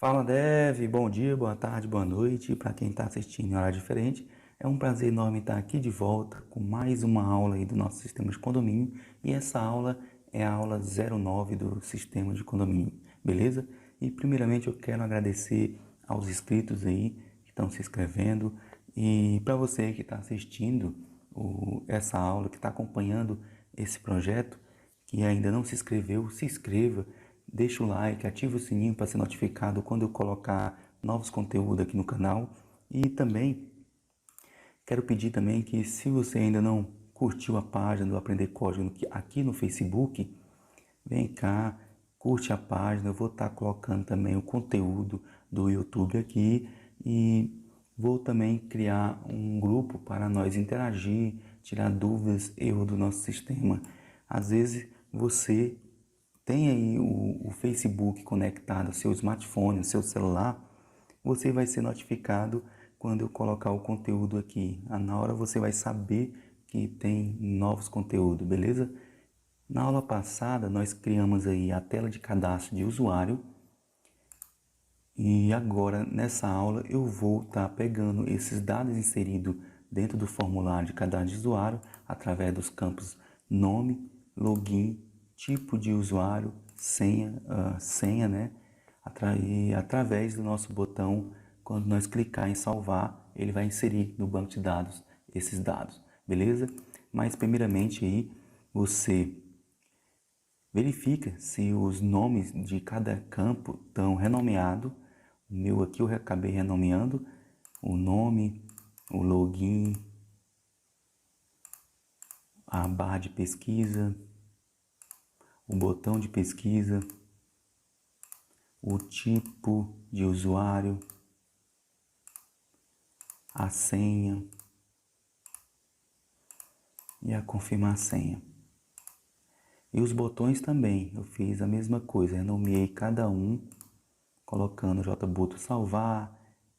Fala Dev, bom dia, boa tarde, boa noite para quem está assistindo em horário diferente. É um prazer enorme estar aqui de volta com mais uma aula aí do nosso sistema de condomínio e essa aula é a aula 09 do sistema de condomínio, beleza? E primeiramente eu quero agradecer aos inscritos aí que estão se inscrevendo e para você que está assistindo essa aula, que está acompanhando esse projeto, que ainda não se inscreveu, se inscreva, deixa o like, ativa o sininho para ser notificado quando eu colocar novos conteúdos aqui no canal. E também quero pedir também que se você ainda não curtiu a página do Aprender Código aqui no Facebook, vem cá, curte a página, eu vou estar colocando também o conteúdo do YouTube aqui e vou também criar um grupo para nós interagir, tirar dúvidas, erros do nosso sistema. Às vezes você tem aí o Facebook conectado ao seu smartphone, ao seu celular, você vai ser notificado quando eu colocar o conteúdo aqui. Na hora você vai saber que tem novos conteúdos, beleza? Na aula passada nós criamos aí a tela de cadastro de usuário e agora nessa aula eu vou estar pegando esses dados inseridos dentro do formulário de cadastro de usuário através dos campos nome, login, tipo de usuário, senha, né? E através do nosso botão, quando nós clicar em salvar, ele vai inserir no banco de dados esses dados, beleza? Mas primeiramente aí você verifica se os nomes de cada campo estão renomeados. O meu aqui eu acabei renomeando o nome, o login, a barra de pesquisa, o botão de pesquisa, o tipo de usuário, a senha e a confirmar a senha. E os botões também, eu fiz a mesma coisa, renomeei cada um, colocando JBoto salvar,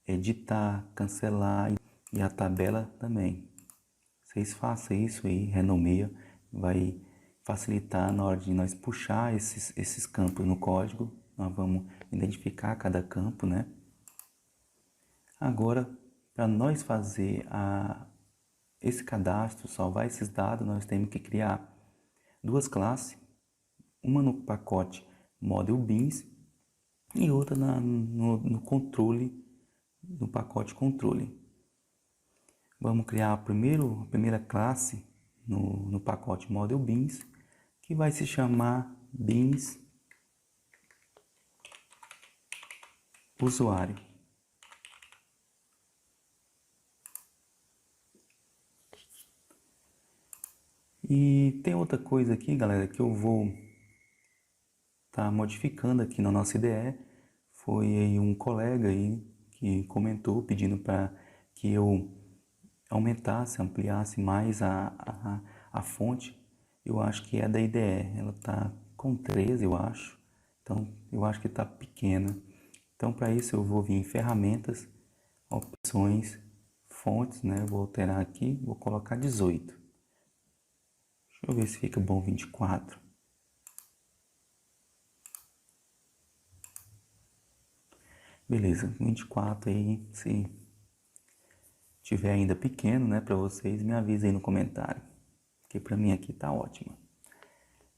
editar, cancelar e a tabela também. Vocês façam isso aí, renomeia, vai facilitar na hora de nós puxar esses campos no código. Nós vamos identificar cada campo, né? Agora, para nós fazer esse cadastro, salvar esses dados, nós temos que criar duas classes, uma no pacote Model Beans e outra no controle, no pacote controle. Vamos criar a primeira classe no pacote Model Beans, que vai se chamar Beans Usuário. E tem outra coisa aqui, galera, que eu vou estar modificando aqui na nossa IDE. Foi aí um colega aí que comentou pedindo para que eu aumentasse, ampliasse mais a fonte. Eu acho que é da IDE, ela está com 13, eu acho. Então, eu acho que está pequena. Então, para isso eu vou vir em ferramentas, opções, fontes, né? Vou alterar aqui, vou colocar 18. Deixa eu ver se fica bom 24. Beleza, 24 aí, se tiver ainda pequeno, né, para vocês, me avisem aí no comentário, porque para mim aqui tá ótimo.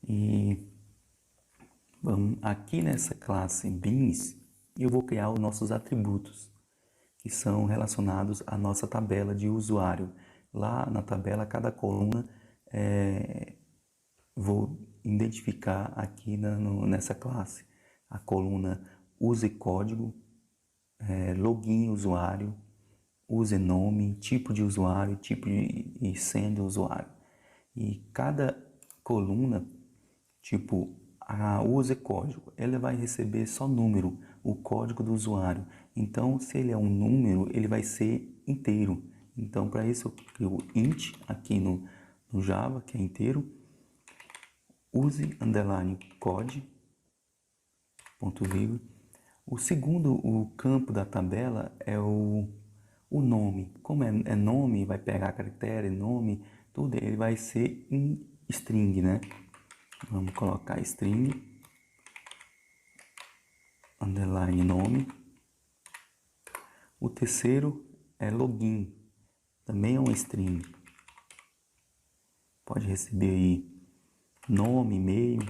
E vamos aqui nessa classe Beans, eu vou criar os nossos atributos, que são relacionados à nossa tabela de usuário. Lá na tabela, cada coluna, vou identificar aqui nessa classe a coluna use código, login usuário, usenome, tipo de usuário, tipo e senha do usuário. E cada coluna, tipo a use código, ela vai receber só número, o código do usuário. Então, se ele é um número, ele vai ser inteiro. Então, para isso eu crio int aqui no Java, que é inteiro, use underline code, ponto vírgula. O segundo, o campo da tabela é o nome. Como é nome, vai pegar caractere, nome, tudo, ele vai ser em string, né? Vamos colocar string. underline nome. O terceiro é login, também é um string. Pode receber aí nome, e-mail.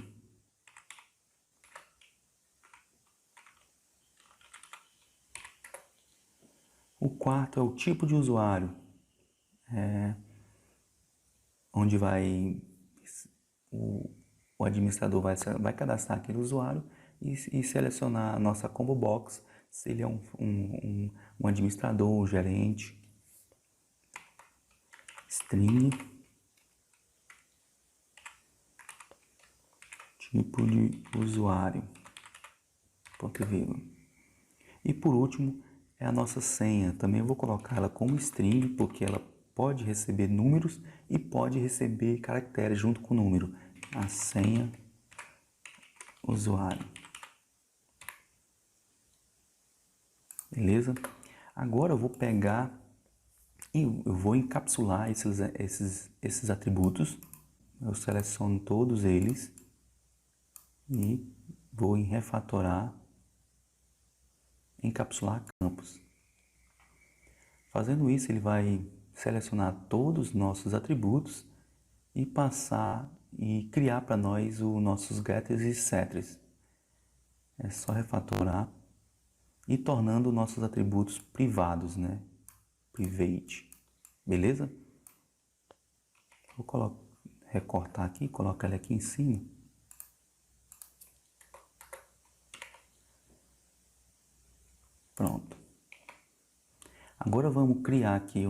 O quarto é o tipo de usuário, onde o administrador vai cadastrar aquele usuário e selecionar a nossa combo box, se ele é um administrador, um gerente. String, tipo de usuário, ponto e vírgula. E por último é a nossa senha. Também eu vou colocar ela como string, porque ela pode receber números e pode receber caracteres junto com o número. A senha usuário. Beleza? Agora eu vou pegar e eu vou encapsular esses atributos. Eu seleciono todos eles e vou em refatorar, encapsular campos. Fazendo isso, ele vai selecionar todos os nossos atributos e passar e criar para nós os nossos getters e setters. É só refatorar e tornando nossos atributos privados, né? Private. Beleza? Vou recortar aqui, colocar ele aqui em cima. Pronto. Agora vamos criar aqui a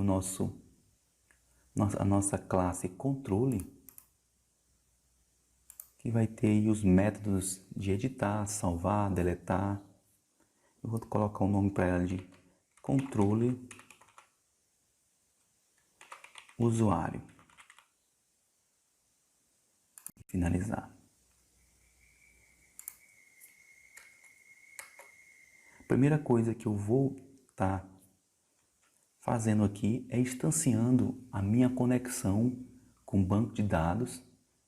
nossa classe controle, que vai ter aí os métodos de editar, salvar, deletar. Eu vou colocar o nome para ela de controle usuário. Finalizar. A primeira coisa que eu vou estar fazendo aqui é instanciando a minha conexão com o banco de dados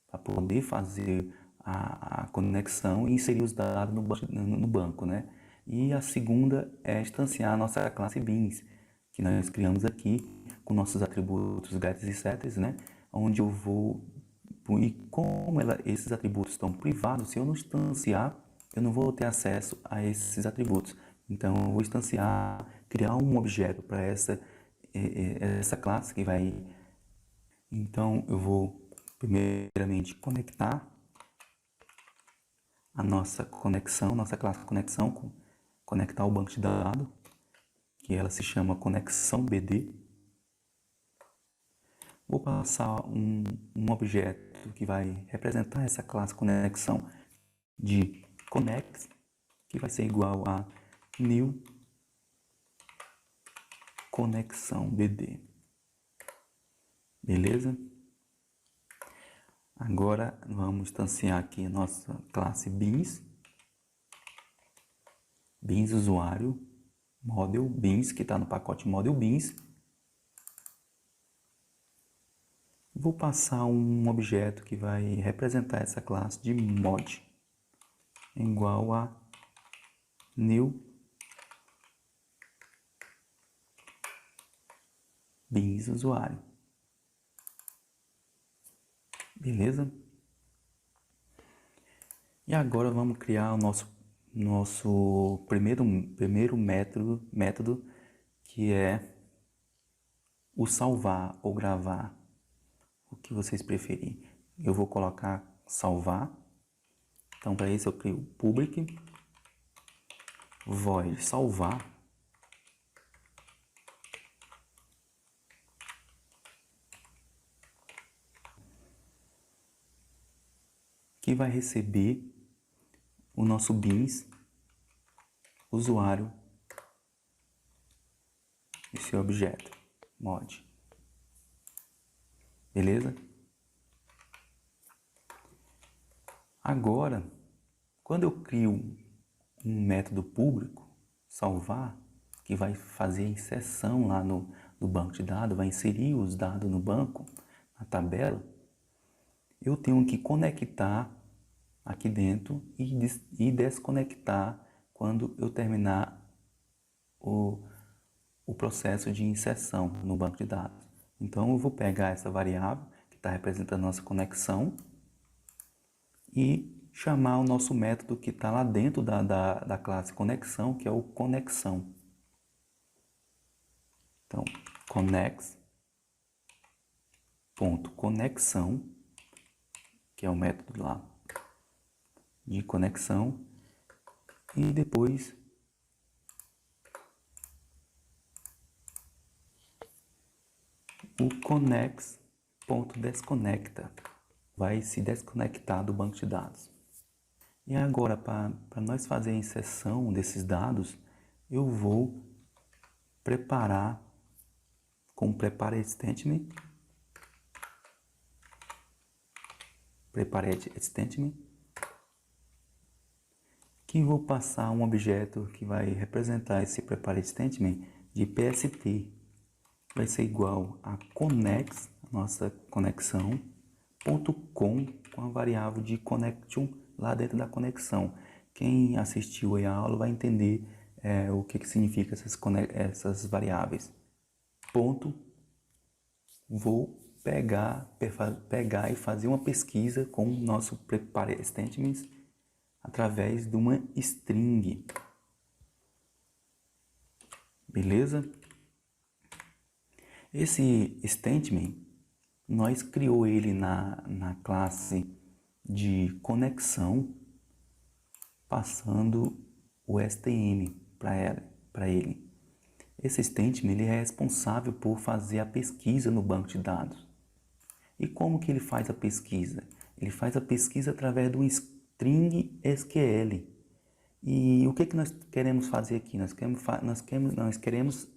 para poder fazer a conexão e inserir os dados no banco, né? E a segunda é instanciar a nossa classe beans, que nós criamos aqui com nossos atributos getters e setters, né? Onde eu vou... E como esses atributos estão privados, se eu não instanciar, eu não vou ter acesso a esses atributos. Então, eu vou instanciar, criar um objeto para essa classe que vai... Então, eu vou primeiramente conectar a nossa conexão, nossa classe conexão, conectar o banco de dados, que ela se chama conexão BD. Vou passar um objeto que vai representar essa classe conexão de connect, que vai ser igual a new conexão BD. Beleza? Agora vamos instanciar aqui a nossa classe beans usuário, model beans, que está no pacote model beans. Vou passar um objeto que vai representar essa classe de mod, igual a new beans usuário. Beleza? E agora vamos criar o nosso primeiro método, que é o salvar ou gravar, o que vocês preferirem. Eu vou colocar salvar. Então, para isso eu crio public void salvar, que vai receber o nosso beans usuário, esse objeto mod. Beleza? Agora, quando eu crio um método público, salvar, que vai fazer a inserção lá no banco de dados, vai inserir os dados no banco, na tabela, eu tenho que conectar aqui dentro e desconectar quando eu terminar o processo de inserção no banco de dados. Então eu vou pegar essa variável que está representando a nossa conexão e chamar o nosso método que está lá dentro da classe conexão, que é o conexão. Então, connex.conexão, que é o método lá de conexão, e depois o connex.desconecta, vai se desconectar do banco de dados. E agora, para nós fazer a inserção desses dados, eu vou preparar com o prepared statement, que vou passar um objeto que vai representar esse prepared statement de PST. Vai ser igual a connex, nossa conexão, .com, com a variável de connection lá dentro da conexão. Quem assistiu aí a aula vai entender o que significa essas variáveis. Ponto, vou pegar e fazer uma pesquisa com o nosso prepare statements através de uma string. Beleza? Esse statement, nós criou ele na classe de conexão, passando o stm para ele. Esse statement ele é responsável por fazer a pesquisa no banco de dados. E como que ele faz a pesquisa? Ele faz a pesquisa através de um string SQL. E o que nós queremos fazer aqui? Nós queremos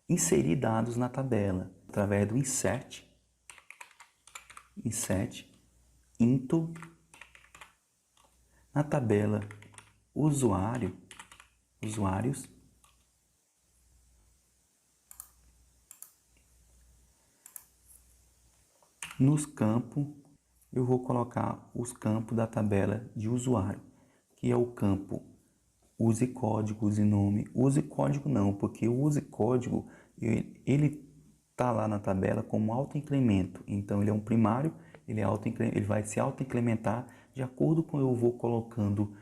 inserir dados na tabela através do insert into na tabela usuários, nos campos eu vou colocar os campos da tabela de usuário, que é o campo use código, use nome. Use código não, porque o use código ele está lá na tabela como autoincremento. Então ele é um primário, ele vai se autoincrementar de acordo com eu vou colocando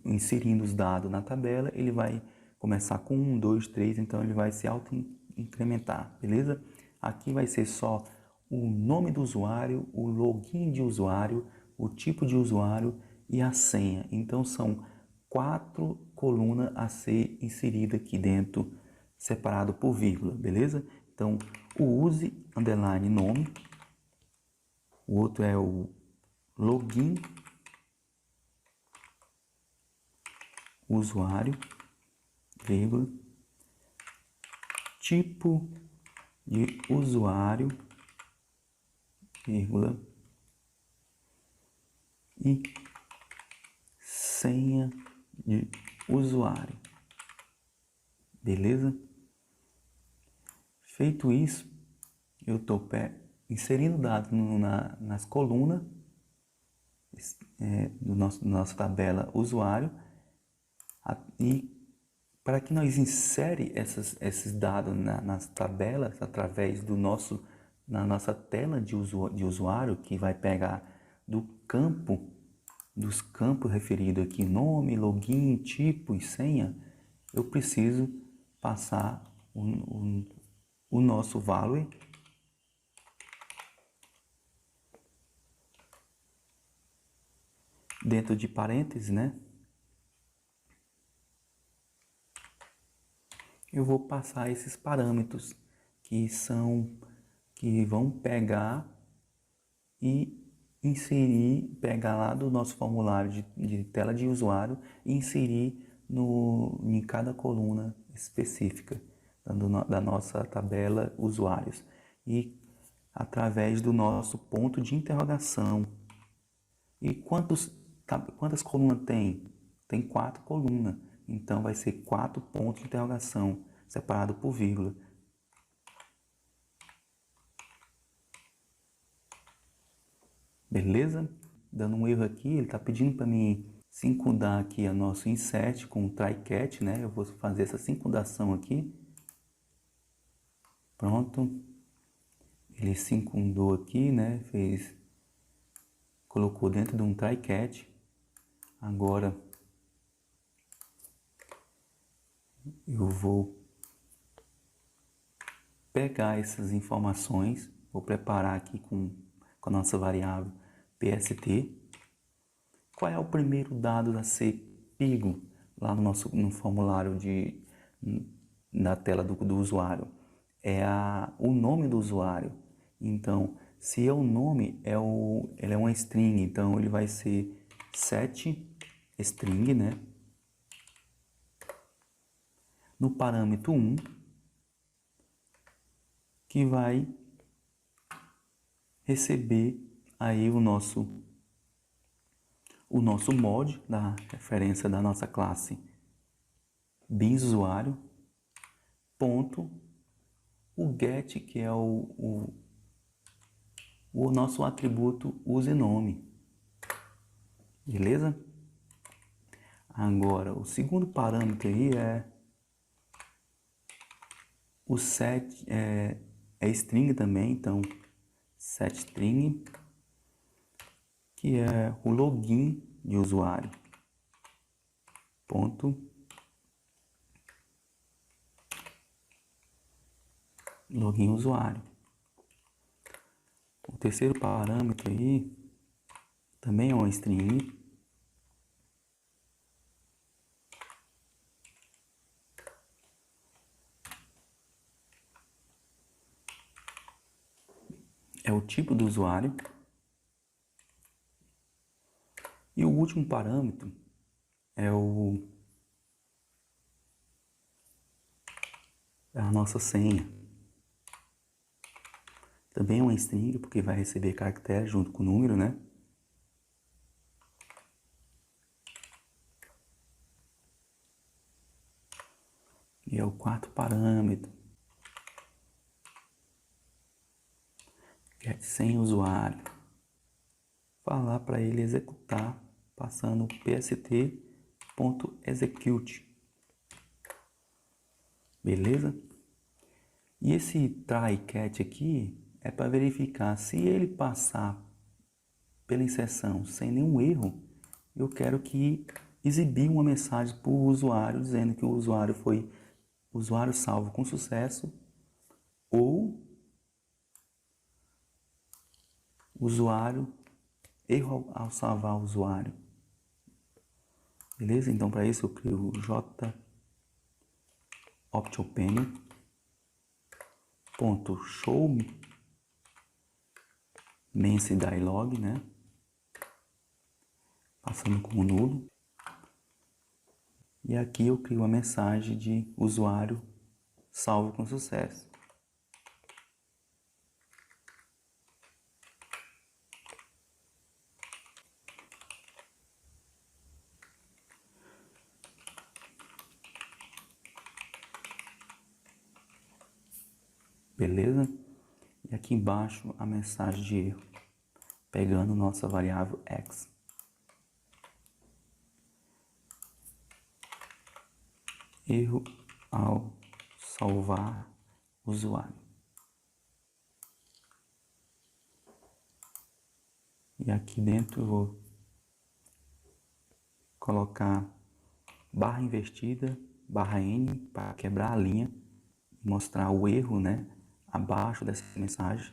inserindo os dados na tabela. Ele vai começar com 1, 2, 3, então ele vai se autoincrementar, beleza? Aqui vai ser só o nome do usuário, o login de usuário, o tipo de usuário e a senha. Então são 4 colunas a ser inserida aqui dentro, separado por vírgula, beleza? Então o use underline nome, o outro é o login usuário, vírgula, tipo de usuário, vírgula, e senha de usuário, beleza? Feito isso, eu estou inserindo dados nas colunas do nossa tabela usuário, e para que nós insere esses dados nas tabelas através na nossa tela de usuário, que vai pegar dos campos referidos aqui, nome, login, tipo e senha, eu preciso passar o nosso value dentro de parênteses, né? Eu vou passar esses parâmetros que vão pegar e pegar lá do nosso formulário de tela de usuário e inserir em cada coluna específica da nossa tabela usuários, e através do nosso ponto de interrogação. E quantas colunas tem? Tem 4 colunas, então vai ser 4 pontos de interrogação separado por vírgula. Beleza? Dando um erro aqui, ele está pedindo para mim sincudar aqui a nosso insert com o try-catch, né? Eu vou fazer essa sincudação aqui. Pronto. Ele sincudou aqui, né? Colocou dentro de um try-catch. Agora eu vou pegar essas informações, vou preparar aqui com a nossa variável PST. Qual é o primeiro dado a ser pego lá no formulário na tela do usuário? É o nome do usuário. Então, se é o nome, ele é uma string, então ele vai ser set string, né? No parâmetro 1, que vai receber aí o nosso mod da referência da nossa classe BinUsuário, ponto, o get, que é o nosso atributo useNome, beleza? Agora, o segundo parâmetro aí é o set, é string também, então setString, que é o login de usuário, ponto, login usuário. O terceiro parâmetro aí também é uma string, é o tipo do usuário. E o último parâmetro é a nossa senha. Também é uma string, porque vai receber caractere junto com o número, né? E é o quarto parâmetro. Get senha usuário. Falar para ele executar, passando pst.execute. Beleza? E esse try-catch aqui é para verificar se ele passar pela inserção sem nenhum erro, eu quero que exibir uma mensagem para o usuário dizendo que o usuário foi usuário salvo com sucesso ou usuário erro ao salvar o usuário. Beleza? Então para isso eu crio o jOptiopenny.show mense dialog, né? Passando como nulo. E aqui eu crio uma mensagem de usuário salvo com sucesso. Beleza? E aqui embaixo a mensagem de erro, pegando nossa variável x. Erro ao salvar usuário. E aqui dentro eu vou colocar barra invertida, barra N, para quebrar a linha e mostrar o erro, né, abaixo dessa mensagem.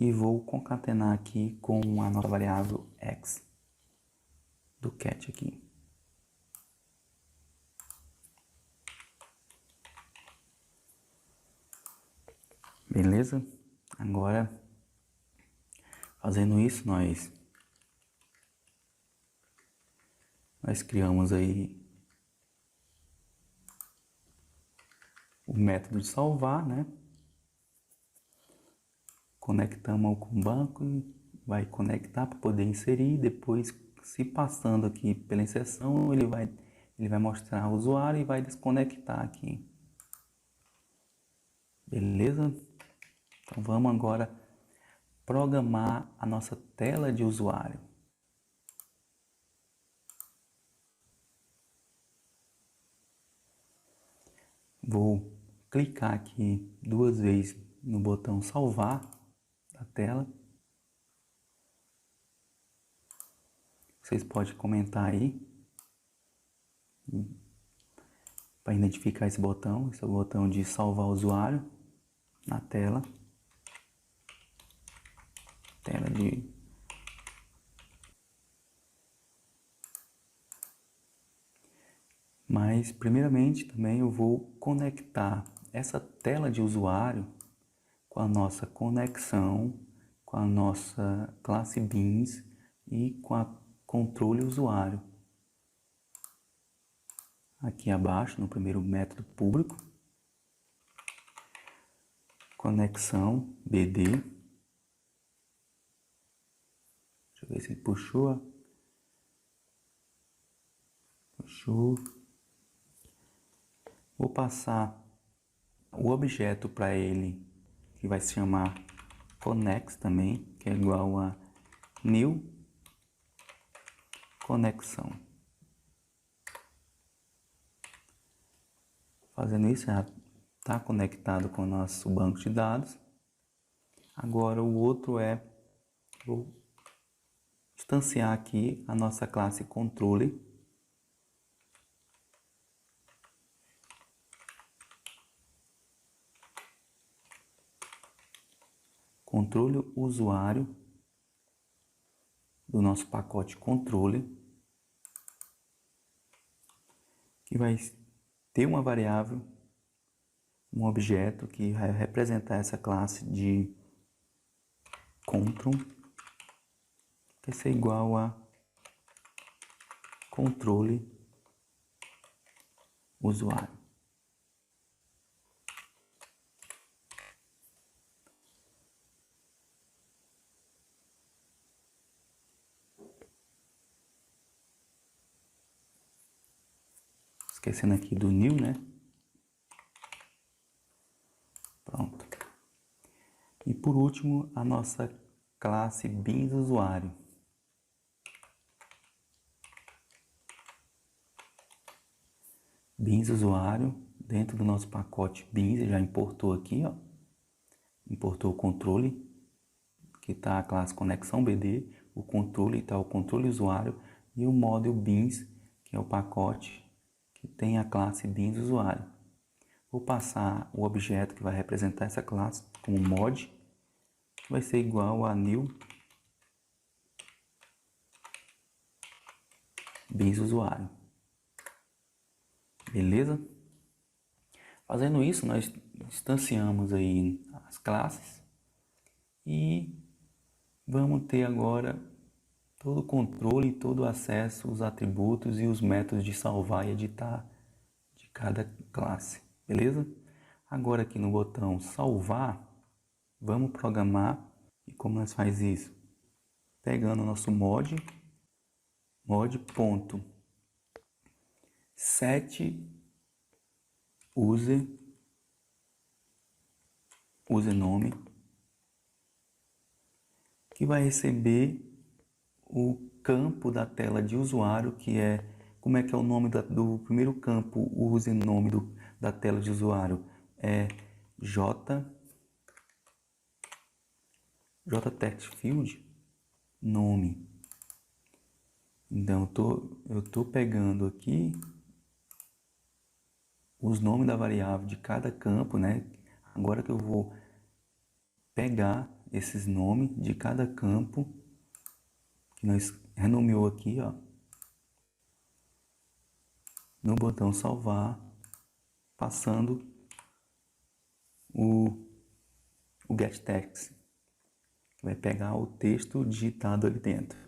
E vou concatenar aqui com a nossa variável x do cat aqui. Beleza? Agora, fazendo isso, nós criamos aí o método de salvar, né? Conectamos com o banco e vai conectar para poder inserir. Depois, se passando aqui pela inserção, ele vai mostrar o usuário e vai desconectar aqui. Beleza? Então vamos agora programar a nossa tela de usuário. Vou clicar aqui 2 vezes no botão salvar da tela. Vocês podem comentar aí para identificar esse botão. Esse é o botão de salvar o usuário na tela. Tela de... Mas primeiramente também eu vou conectar essa tela de usuário com a nossa conexão, com a nossa classe Beans e com a controle usuário. Aqui abaixo, no primeiro método público, conexão BD. Deixa eu ver se ele puxou. Puxou. Vou passar o objeto para ele, que vai se chamar Connect também, que é igual a new conexão. Fazendo isso, já está conectado com o nosso banco de dados. Agora o outro é, vou instanciar aqui a nossa classe controle. Controle usuário do nosso pacote controle, que vai ter uma variável, um objeto que vai representar essa classe de control, que vai ser igual a controle usuário. Esquecendo aqui do new, né? Pronto. E por último, a nossa classe Beans usuário. Beans usuário, dentro do nosso pacote Beans, já importou aqui, ó. Importou o controle, que está a classe conexão BD, o controle está o controle usuário e o module Beans, que é o pacote que tem a classe Beans usuário. Vou passar o objeto que vai representar essa classe como mod, que vai ser igual a new Beans usuário. Beleza? Fazendo isso, nós instanciamos aí as classes e vamos ter agora todo o controle, todo o acesso, os atributos e os métodos de salvar e editar de cada classe, beleza? Agora aqui no botão salvar, vamos programar. E como nós faz isso? Pegando o nosso mod.set user nome, que vai receber o campo da tela de usuário, que é, como é que é o nome do primeiro campo, o user nome da tela de usuário? É Text Field nome. Então eu tô pegando aqui os nomes da variável de cada campo, né? Agora que eu vou pegar esses nomes de cada campo que nós renomeou aqui, ó, no botão salvar, passando o getText, que vai pegar o texto digitado ali dentro.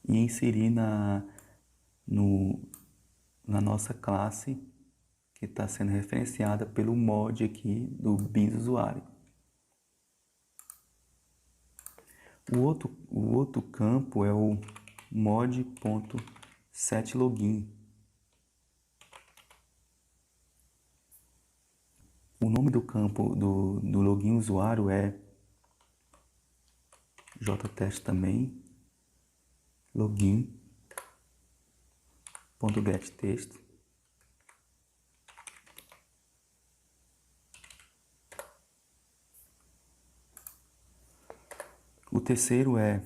E inserir na nossa classe que está sendo referenciada pelo mod aqui do Beans usuário. O outro campo é o mod.setUser set login. O nome do campo do login usuário é jtest também, login.getText. O terceiro é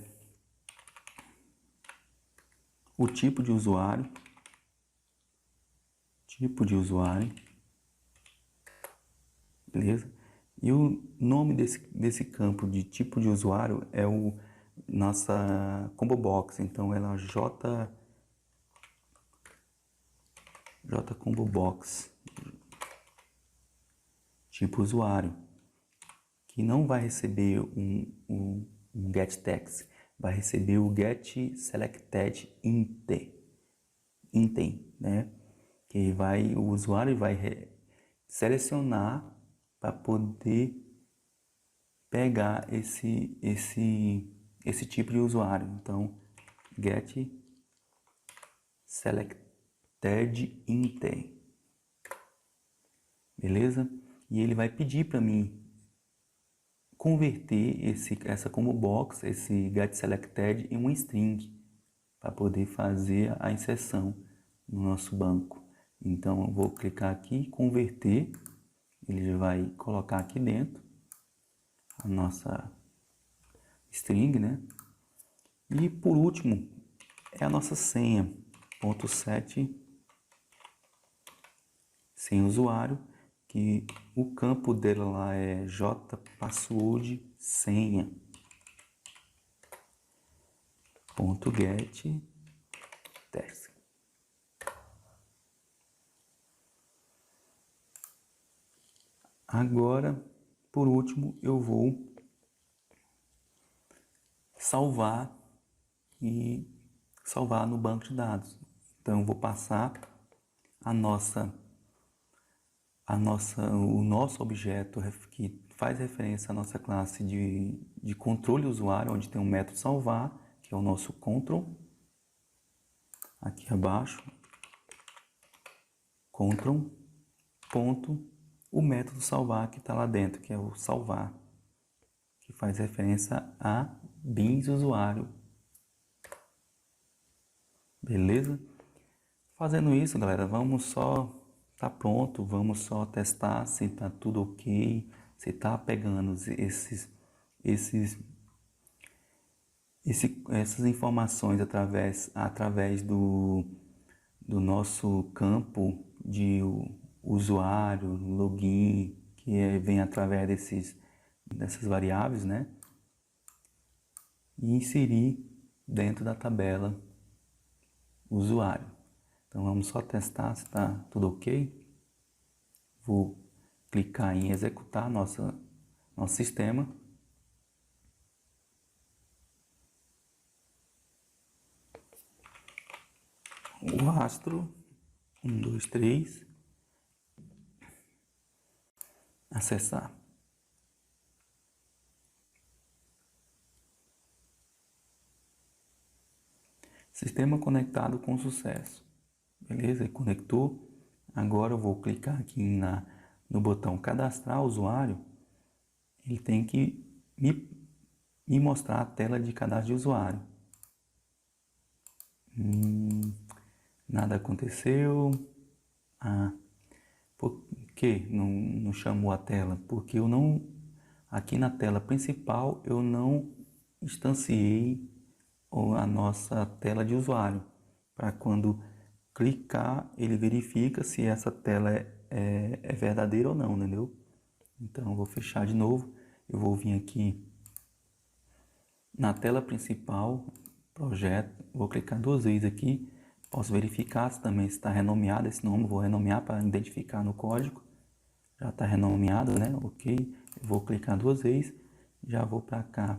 o tipo de usuário, beleza? E o nome desse campo de tipo de usuário é o nossa combo box, então ela é combo box, tipo usuário, que não vai receber um getText, vai receber o getSelectedIntem, né? Que o usuário vai selecionar para poder pegar esse tipo de usuário. Então, getSelectedIntem, beleza? E ele vai pedir para mim converter essa combo box, esse getSelected, em uma string para poder fazer a inserção no nosso banco. Então eu vou clicar aqui, converter, ele já vai colocar aqui dentro a nossa string, né? E por último é a nossa senha, .set sem usuário, que o campo dela lá é jpassword senha .getText. Agora, por último, eu vou salvar no banco de dados. Então eu vou passar o nosso objeto que faz referência à nossa classe de controle usuário, onde tem um método salvar, que é o nosso control, aqui abaixo, control, ponto, o método salvar que está lá dentro, que é o salvar, que faz referência a bins usuário. Beleza? Fazendo isso, galera, tá pronto, vamos só testar se tá tudo ok, se tá pegando essas informações através do nosso campo de usuário, login, que vem através dessas variáveis, né? E inserir dentro da tabela usuário. Então vamos só testar se está tudo ok. Vou clicar em executar nosso sistema. O rastro 1, 2, 3. Acessar. Sistema conectado com sucesso. Beleza? Conectou. Agora eu vou clicar aqui no botão cadastrar usuário. Ele tem que me mostrar a tela de cadastro de usuário. Nada aconteceu. Por que não chamou a tela? Porque aqui na tela principal eu não instanciei a nossa tela de usuário, para quando clicar ele verifica se essa tela é verdadeira ou não, entendeu? Então eu vou fechar de novo, eu vou vir aqui na tela principal, projeto, vou clicar 2 vezes aqui, posso verificar se também está renomeado esse nome, vou renomear para identificar no código, já está renomeado, né? Ok, eu vou clicar 2 vezes, já vou para cá,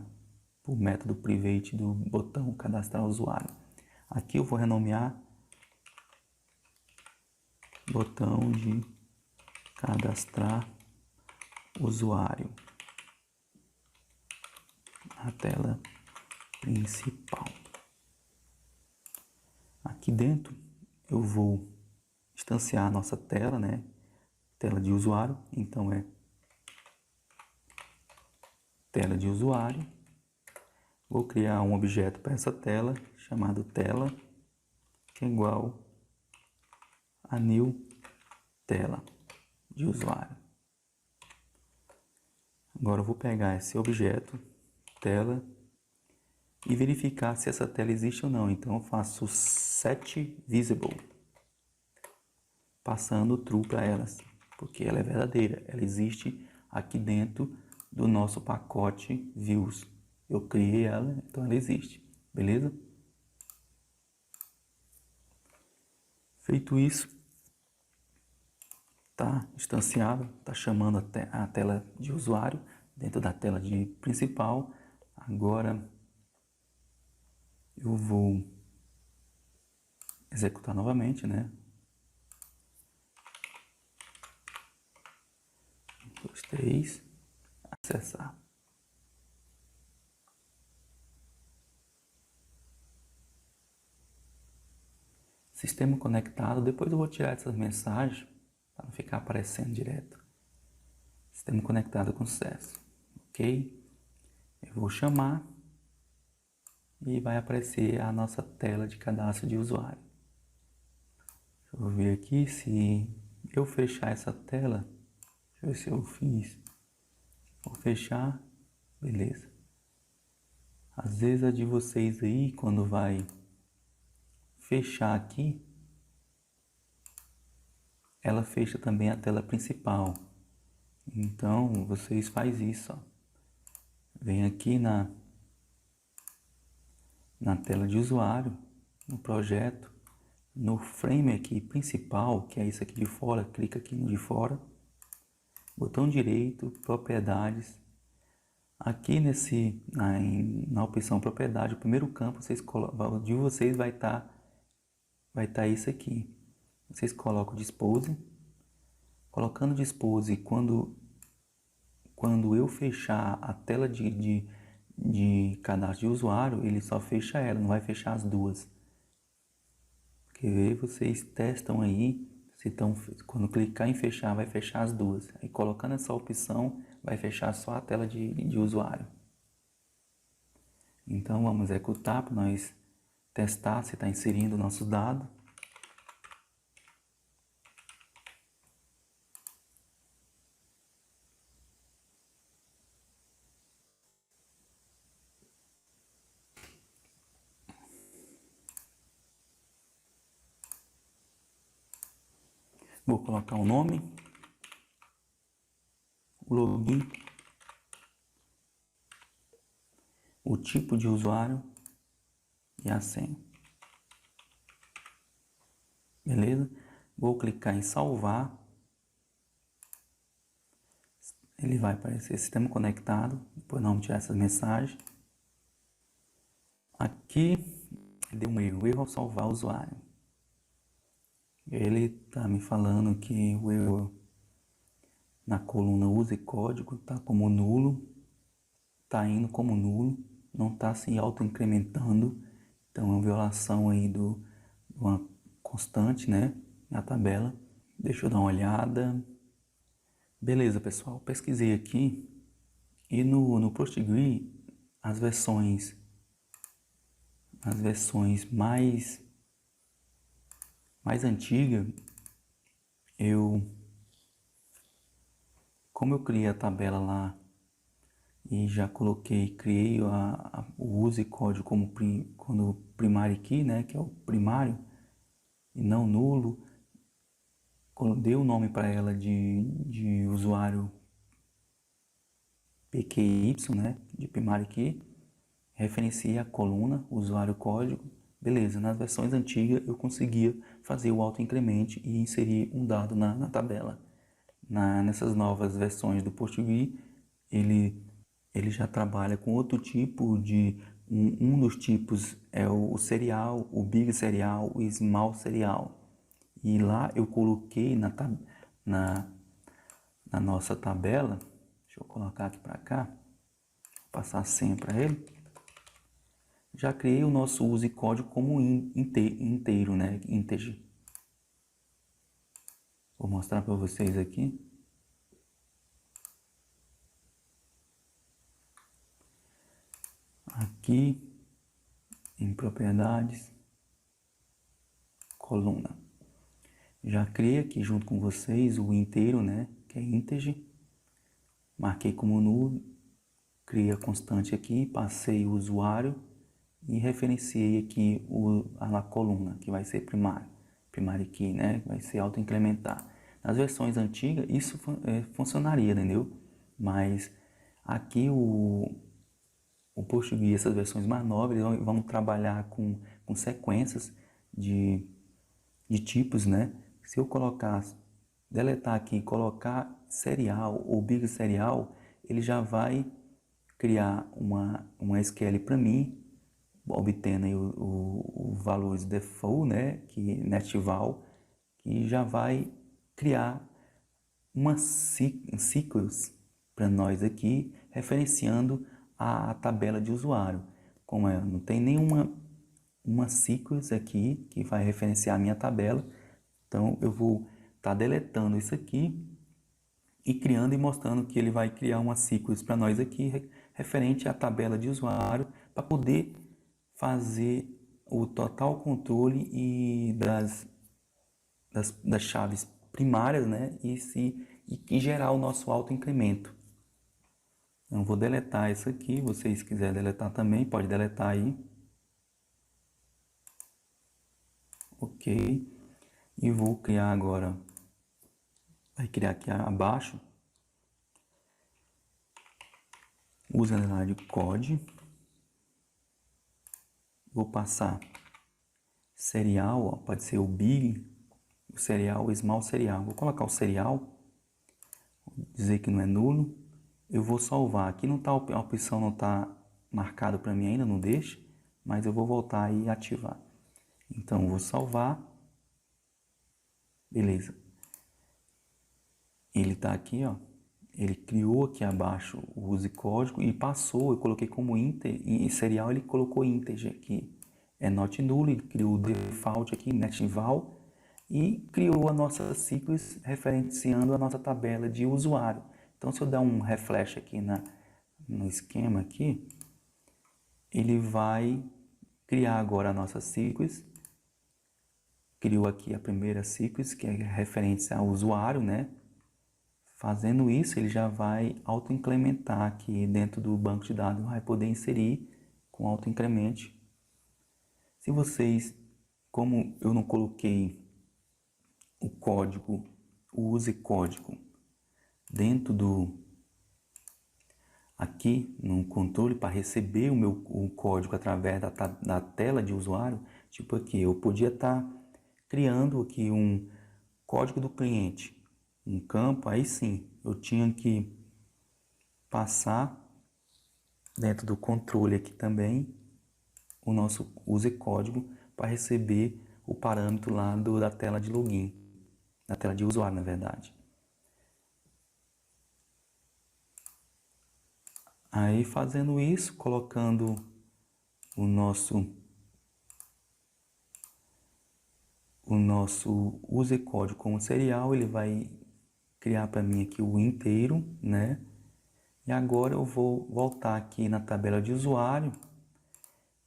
para o método private do botão cadastrar usuário. Aqui eu vou renomear botão de cadastrar usuário na tela principal. Aqui dentro eu vou instanciar a nossa tela, né? Tela de usuário, então é tela de usuário. Vou criar um objeto para essa tela, chamado tela, que é igual a new tela de usuário. Agora eu vou pegar esse objeto, tela, e verificar se essa tela existe ou não. Então eu faço set visible, passando true para ela, porque ela é verdadeira, ela existe aqui dentro do nosso pacote views. Eu criei ela, então ela existe, beleza? Feito isso, tá instanciado, tá chamando a tela de usuário dentro da tela de principal. Agora eu vou executar novamente, né? 1, 2, 3, acessar. Sistema conectado. Depois eu vou tirar essas mensagens para não ficar aparecendo direto. Sistema conectado com sucesso. Ok? Eu vou chamar e vai aparecer a nossa tela de cadastro de usuário. Deixa eu ver aqui se eu fechar essa tela. Deixa eu ver se eu fiz. Vou fechar. Beleza. Às vezes a de vocês aí, quando vai fechar aqui, ela fecha também a tela principal. Então, vocês fazem isso, ó. Vem aqui na tela de usuário, no projeto, no frame aqui principal, que é isso aqui de fora, clica aqui no de fora, botão direito, propriedades. Aqui na opção propriedade, o primeiro campo de vocês vai estar isso aqui. Vocês colocam dispose. Colocando dispose, quando eu fechar a tela de cadastro de usuário, ele só fecha ela, não vai fechar as duas. Porque vocês testam aí, quando clicar em fechar, vai fechar as duas. Aí colocando essa opção, vai fechar só a tela de usuário. Então vamos executar para nós testar se está inserindo o nosso dado. Vou colocar o nome, o login, o tipo de usuário e a senha. Beleza? Vou clicar em salvar. Ele vai aparecer sistema conectado. Depois não tirar essas mensagens. Aqui deu um erro ao salvar o usuário. Ele está me falando que o erro na coluna use código está como nulo, está indo como nulo, não está se auto-incrementando. Então é uma violação aí de uma constante, né, na tabela. Deixa eu dar uma olhada. Beleza, pessoal, pesquisei aqui e no Postgre as versões mais antigas, como eu criei a tabela lá e já criei o use código como primary key, né, que é o primário e não nulo. Quando dei o nome para ela de usuário PQY, né, de primary key, referencia a coluna, usuário código. Beleza, nas versões antigas eu conseguia fazer o auto-incremente e inserir um dado na tabela. Nessas novas versões do Postgre, ele já trabalha com outro tipo de... Um dos tipos é o serial, o big serial, o small serial. E lá eu coloquei na nossa tabela, deixa eu colocar aqui para cá, passar a senha para ele. já criei o nosso use código como inteiro, né? Integer. Vou mostrar para vocês aqui. Aqui em propriedades, coluna. Já criei aqui junto com vocês o inteiro, né? Que é integer. Marquei como nulo, criei a constante aqui, passei o usuário e referenciei aqui a coluna, que vai ser primário. Primário key, né? Vai ser auto-incrementar. Nas versões antigas isso funcionaria, entendeu? Mas aqui o português, essas versões mais novas, eles vão trabalhar com sequências de tipos, né? Se eu colocar, deletar aqui e colocar serial ou big serial, ele já vai criar uma SQL para mim, obtendo aí o valores default, né? Que netval, que já vai criar uma sequence para nós aqui, referenciando a tabela de usuário. Como não tem nenhuma sequence aqui que vai referenciar a minha tabela, então eu vou estar deletando isso aqui e criando e mostrando que ele vai criar uma sequence para nós aqui, referente à tabela de usuário, para poder fazer o total controle e das chaves primárias, né? E gerar o nosso auto-incremento. Então, vou deletar isso aqui. Vocês quiserem deletar também, pode deletar aí. Ok. E vou criar agora, vai criar aqui abaixo, usa de code. Vou passar serial, ó, pode ser o big, o serial, o small serial. Vou colocar o serial, dizer que não é nulo. Eu vou salvar. Aqui não tá, a opção não está marcada para mim ainda, não deixa, mas eu vou voltar e ativar. Então, vou salvar. Beleza. Ele está aqui, ó. Ele criou aqui abaixo o use código e passou, eu coloquei como int, em serial ele colocou integer aqui. É not null, ele criou o default aqui, netval, e criou a nossa sequence referenciando a nossa tabela de usuário. Então, se eu der um refresh aqui no esquema aqui, ele vai criar agora a nossa sequence. Criou aqui a primeira sequence, que é referência ao usuário, né? Fazendo isso, ele já vai auto-incrementar aqui dentro do banco de dados, vai poder inserir com auto-incremente. Se vocês, como eu não coloquei o código, o use código dentro aqui no controle para receber o código através da tela de usuário, tipo aqui, eu podia estar criando aqui um código do cliente, um campo, aí sim, eu tinha que passar dentro do controle aqui também o nosso use código para receber o parâmetro lá da tela de login, da tela de usuário, na verdade. Aí fazendo isso, colocando o nosso use código como serial, ele vai criar para mim aqui o inteiro, né? E agora eu vou voltar aqui na tabela de usuário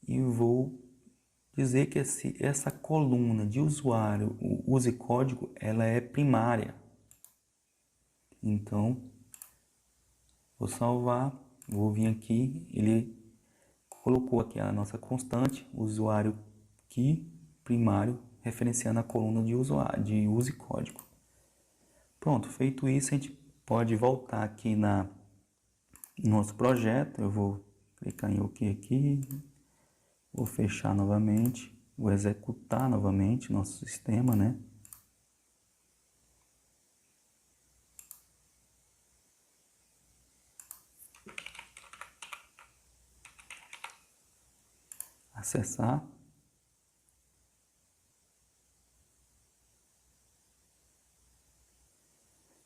e vou dizer que essa coluna de usuário, o use código, ela é primária. Então, vou salvar, vou vir aqui, ele colocou aqui a nossa constante, usuário key primário, referenciando a coluna de usuário, de use código. Pronto, feito isso, a gente pode voltar aqui no nosso projeto. Eu vou clicar em OK aqui, vou fechar novamente, vou executar novamente nosso sistema, né? Acessar.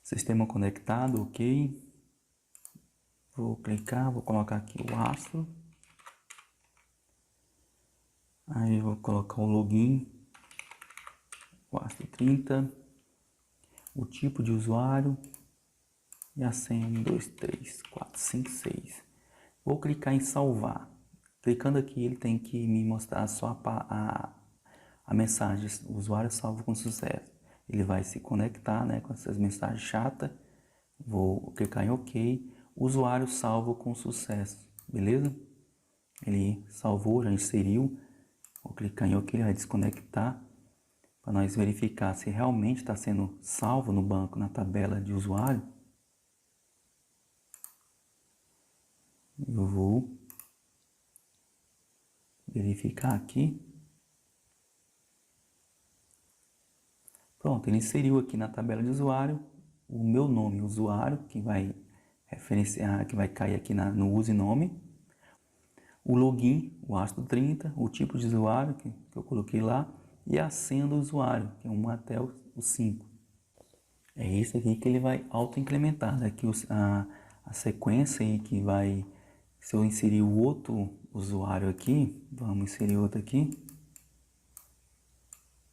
Sistema conectado, ok. Vou clicar, vou colocar aqui o rastro. Aí eu vou colocar o login, o astro30, o tipo de usuário e a senha 1, 2, 3, 4, 5, 6. Vou clicar em salvar. Clicando aqui, ele tem que me mostrar só a mensagem: o usuário salvo com sucesso. Ele vai se conectar, né, com essas mensagens chatas. Vou clicar em OK. Usuário salvo com sucesso. Beleza? Ele salvou, já inseriu. Vou clicar em OK, ele vai desconectar. Para nós verificar se realmente está sendo salvo no banco, na tabela de usuário. Eu vou verificar aqui. Pronto, ele inseriu aqui na tabela de usuário o meu nome, usuário, que vai referenciar, que vai cair aqui no use nome. O login, o astro30, o tipo de usuário que eu coloquei lá e a senha do usuário, que é 1 até o 5. É isso aqui que ele vai auto-implementar. Aqui a sequência aí que vai, se eu inserir o outro usuário aqui, vamos inserir outro aqui.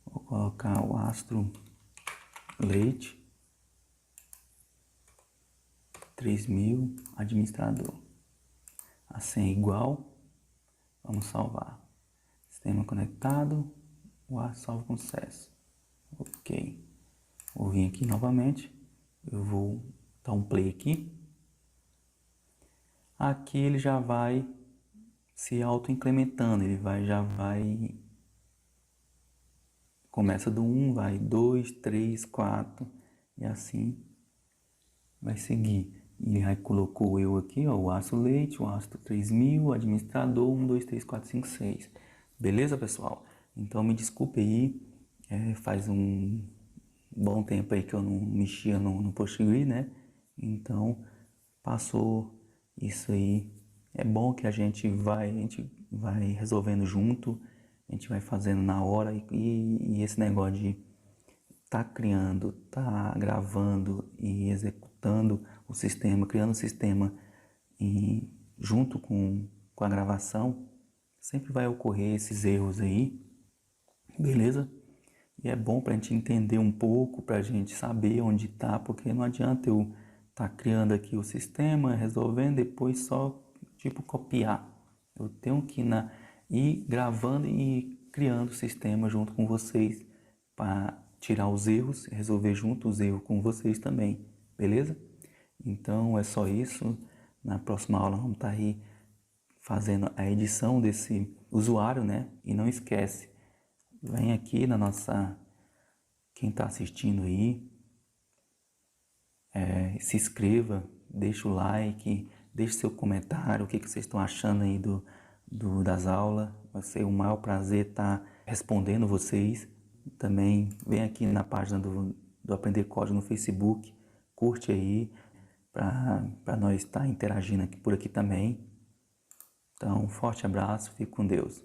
Vou colocar o Astro Leite 3000 administrador. A senha é igual. Vamos salvar. Sistema conectado. O ar salvo com sucesso. Ok. Vou vir aqui novamente. Eu vou dar um play aqui. Aqui ele já vai se auto-incrementando. Ele já vai. Começa do 1, vai 2, 3, 4 e assim vai seguir. E aí colocou eu aqui, ó, o Astro Leite, o Astro 3000, administrador 1, 2, 3, 4, 5, 6. Beleza, pessoal? Então me desculpe aí, faz um bom tempo aí que eu não mexia no Postgre, né? Então passou isso aí. É bom que a gente vai resolvendo junto, a gente vai fazendo na hora e esse negócio de tá criando, tá gravando e executando o sistema, criando o sistema junto com a gravação, sempre vai ocorrer esses erros aí, beleza? E é bom para a gente entender um pouco, para a gente saber onde tá, porque não adianta eu tá criando aqui o sistema, resolvendo, depois só tipo copiar. Eu tenho que ir gravando e criando o sistema junto com vocês para tirar os erros, resolver junto os erros com vocês também, beleza? Então é só isso. Na próxima aula vamos estar aí fazendo a edição desse usuário, né? E não esquece, vem aqui na nossa, quem está assistindo aí, se inscreva, deixa o like, deixe seu comentário, o que vocês estão achando aí das aulas. Vai ser um maior prazer estar respondendo vocês. Também vem aqui na página do Aprender Código no Facebook, curte aí, para nós estar interagindo aqui por aqui também. Então, um forte abraço, fique com Deus.